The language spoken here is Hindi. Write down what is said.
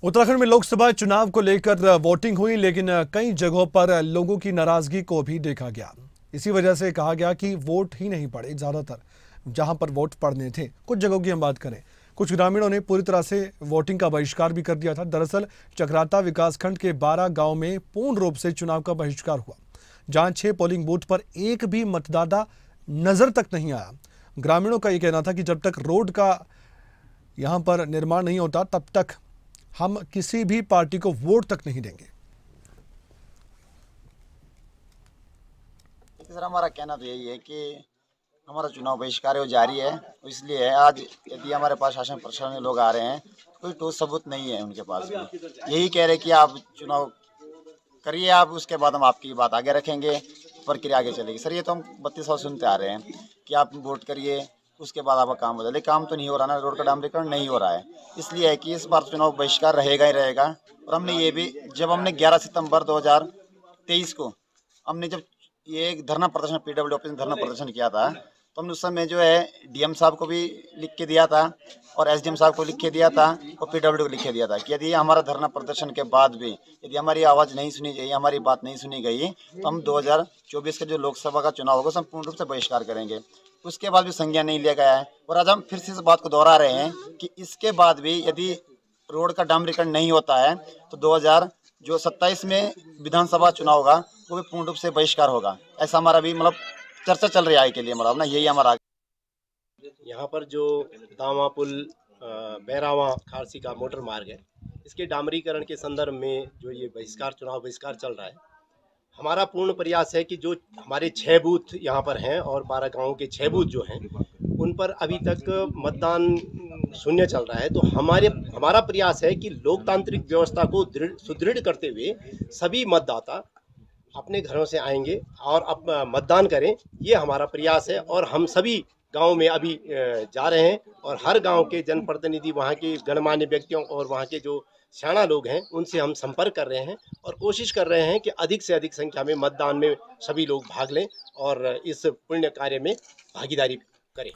उत्तराखंड में लोकसभा चुनाव को लेकर वोटिंग हुई, लेकिन कई जगहों पर लोगों की नाराजगी को भी देखा गया। इसी वजह से कहा गया कि वोट ही नहीं पड़े। ज्यादातर जहां पर वोट पड़ने थे, कुछ जगहों की हम बात करें, कुछ ग्रामीणों ने पूरी तरह से वोटिंग का बहिष्कार भी कर दिया था। दरअसल चक्राता विकासखंड के 12 गांव में पूर्ण रूप से चुनाव का बहिष्कार हुआ, जहां 6 पोलिंग बूथ पर एक भी मतदाता नजर तक नहीं आया। ग्रामीणों का यह कहना था कि जब तक रोड का यहां पर निर्माण नहीं होता, तब तक हम किसी भी पार्टी को वोट तक नहीं देंगे। सर, हमारा कहना तो यही है कि हमारा चुनाव बहिष्कार जारी है। इसलिए है, आज यदि हमारे पास शासन प्रशासन के लोग आ रहे हैं, कोई ठोस सबूत नहीं है उनके पास भी। यही कह रहे कि आप चुनाव करिए, आप उसके बाद हम आपकी बात आगे रखेंगे, प्रक्रिया आगे चलेगी। सर, ये तो हम 32 साल सुनते आ रहे हैं कि आप वोट करिए, उसके बाद आपका काम हो जाए, लेकिन काम तो नहीं हो रहा ना। रोड का डामरीकरण नहीं हो रहा है। इसलिए है कि इस बार चुनाव बहिष्कार रहेगा ही रहेगा। और हमने ये भी, जब हमने 11 सितंबर 2023 को हमने जब ये एक धरना प्रदर्शन पीडब्ल्यू ऑफिस में धरना प्रदर्शन किया था, तो हमने उस समय जो है डीएम साहब को भी लिख के दिया था और एसडीएम साहब को लिख के दिया था और पीडब्ल्यू को लिख के दिया था कि यदि हमारा धरना प्रदर्शन के बाद भी यदि हमारी आवाज़ नहीं सुनी गई, हमारी बात नहीं सुनी गई, तो हम 2024 का जो लोकसभा का चुनाव होगा, संपूर्ण रूप से बहिष्कार करेंगे। उसके बाद भी संज्ञान नहीं लिया गया है और आज हम फिर से इस बात को दोहरा रहे हैं कि इसके बाद भी यदि रोड का डामरीकरण नहीं होता है तो 2027 में विधानसभा चुनाव होगा, वो भी पूर्ण रूप से बहिष्कार होगा। ऐसा हमारा भी चर्चा चल रही है के लिए, मतलब ना यही हमारा। यहाँ पर जो दामा पुल बैरावा खारसी का मोटर मार्ग है, इसके डामरीकरण के संदर्भ में जो ये चुनाव बहिष्कार चल रहा है, हमारा पूर्ण प्रयास है कि जो हमारे 6 बूथ यहाँ पर हैं और 12 गाँव के 6 बूथ जो हैं, उन पर अभी तक मतदान शून्य चल रहा है। तो हमारा प्रयास है कि लोकतांत्रिक व्यवस्था को सुदृढ़ करते हुए सभी मतदाता अपने घरों से आएंगे और अब मतदान करें, ये हमारा प्रयास है। और हम सभी गांव में अभी जा रहे हैं और हर गांव के जनप्रतिनिधि, वहाँ के गणमान्य व्यक्तियों और वहाँ के जो सियाणा लोग हैं, उनसे हम संपर्क कर रहे हैं और कोशिश कर रहे हैं कि अधिक से अधिक संख्या में मतदान में सभी लोग भाग लें और इस पुण्य कार्य में भागीदारी करें।